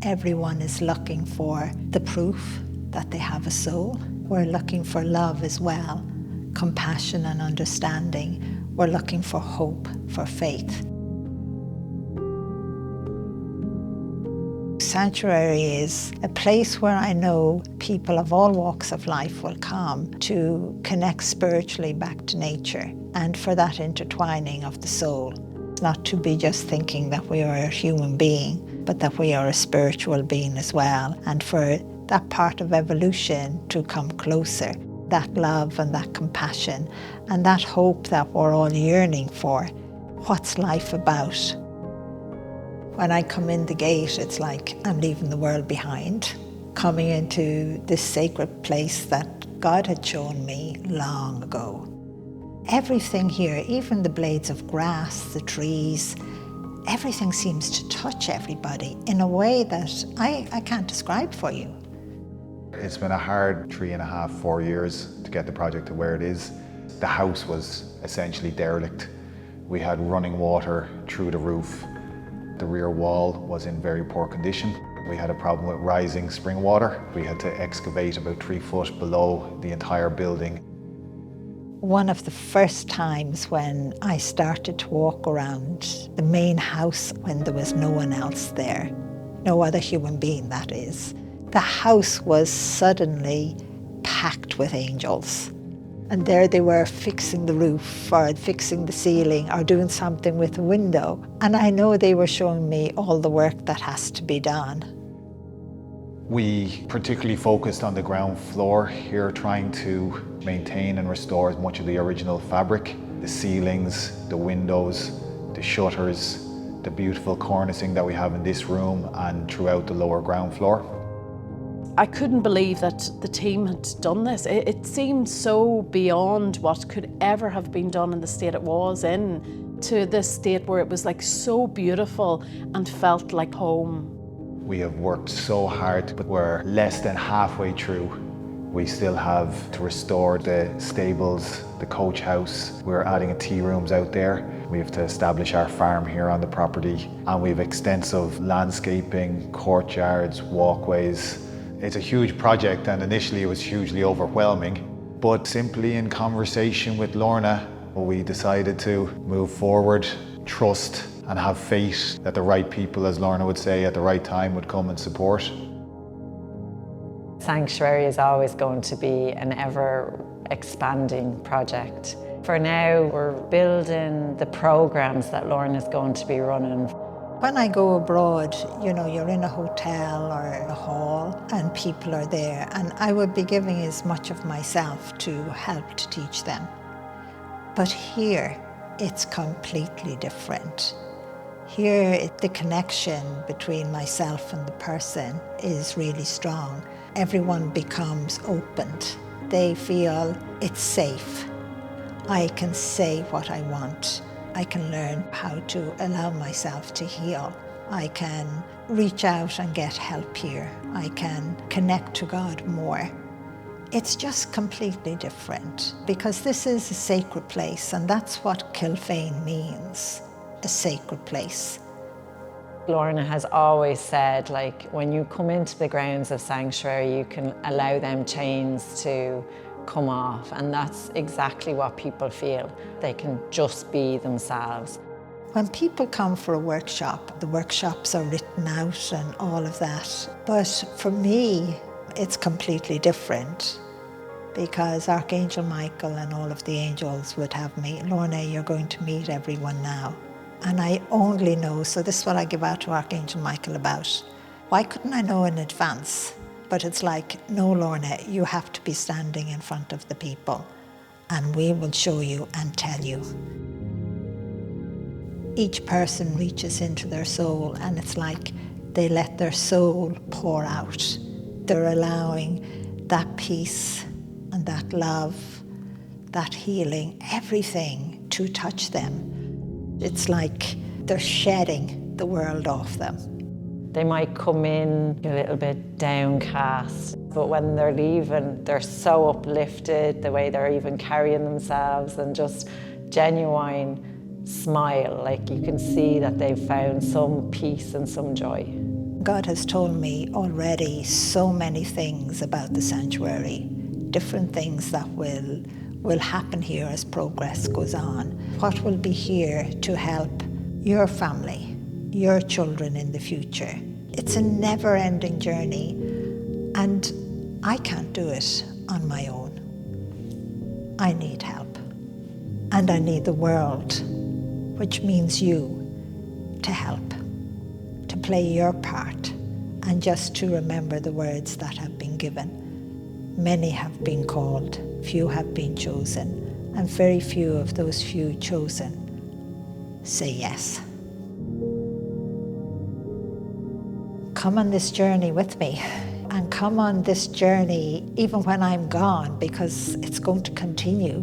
Everyone is looking for the proof that they have a soul. We're looking for love as well, compassion and understanding. We're looking for hope, for faith. Sanctuary is a place where I know people of all walks of life will come to connect spiritually back to nature and for that intertwining of the soul. Not to be just thinking that we are a human being, but that we are a spiritual being as well, and for that part of evolution to come closer, that love and that compassion and that hope that we're all yearning for. What's life about? When I come in the gate, it's like I'm leaving the world behind, coming into this sacred place that God had shown me long ago. Everything here, even the blades of grass, the trees, everything seems to touch everybody in a way that I can't describe for you. It's been a hard 3.5, 4 years to get the project to where it is. The house was essentially derelict. We had running water through the roof. The rear wall was in very poor condition. We had a problem with rising spring water. We had to excavate about 3 foot below the entire building. One of the first times when I started to walk around the main house when there was no one else there, no other human being that is, the house was suddenly packed with angels. And there they were fixing the roof or fixing the ceiling or doing something with the window. And I know they were showing me all the work that has to be done. We particularly focused on the ground floor here, trying to maintain and restore as much of the original fabric. The ceilings, the windows, the shutters, the beautiful cornicing that we have in this room and throughout the lower ground floor. I couldn't believe that the team had done this. It seemed so beyond what could ever have been done in the state it was in, to this state where it was like so beautiful and felt like home. We have worked so hard, but we're less than halfway through. We still have to restore the stables, the coach house. We're adding a tea rooms out there. We have to establish our farm here on the property, and we have extensive landscaping, courtyards, walkways. It's a huge project, and initially it was hugely overwhelming, but simply in conversation with Lorna, we decided to move forward, trust and have faith that the right people, as Lorna would say, at the right time would come and support. Sanctuary is always going to be an ever-expanding project. For now, we're building the programs that Lorna's going to be running. When I go abroad, you know, you're in a hotel or a hall and people are there, and I would be giving as much of myself to help to teach them. But here, it's completely different. Here, the connection between myself and the person is really strong. Everyone becomes opened. They feel it's safe. I can say what I want. I can learn how to allow myself to heal. I can reach out and get help here. I can connect to God more. It's just completely different because this is a sacred place, and that's what Kilfane means, a sacred place. Lorna has always said, like, when you come into the grounds of Sanctuary, you can allow them chains to come off, and that's exactly what people feel. They can just be themselves. When people come for a workshop, the workshops are written out and all of that. But for me, it's completely different because Archangel Michael and all of the angels would have me, Lorna, you're going to meet everyone now. And I only know, so this is what I give out to Archangel Michael about. Why couldn't I know in advance? But it's like, no, Lorna, you have to be standing in front of the people and we will show you and tell you. Each person reaches into their soul and it's like they let their soul pour out. They're allowing that peace and that love, that healing, everything to touch them. It's like they're shedding the world off them. They might come in a little bit downcast, but when they're leaving, they're so uplifted, the way they're even carrying themselves, and just genuine smile. Like you can see that they've found some peace and some joy. God has told me already so many things about the sanctuary, different things that will happen here as progress goes on. What will be here to help your family, your children in the future. It's a never-ending journey, and I can't do it on my own. I need help, and I need the world, which means you, to help, to play your part, and just to remember the words that have been given. Many have been called, few have been chosen, and very few of those few chosen say yes. Come on this journey with me, and come on this journey even when I'm gone, because it's going to continue.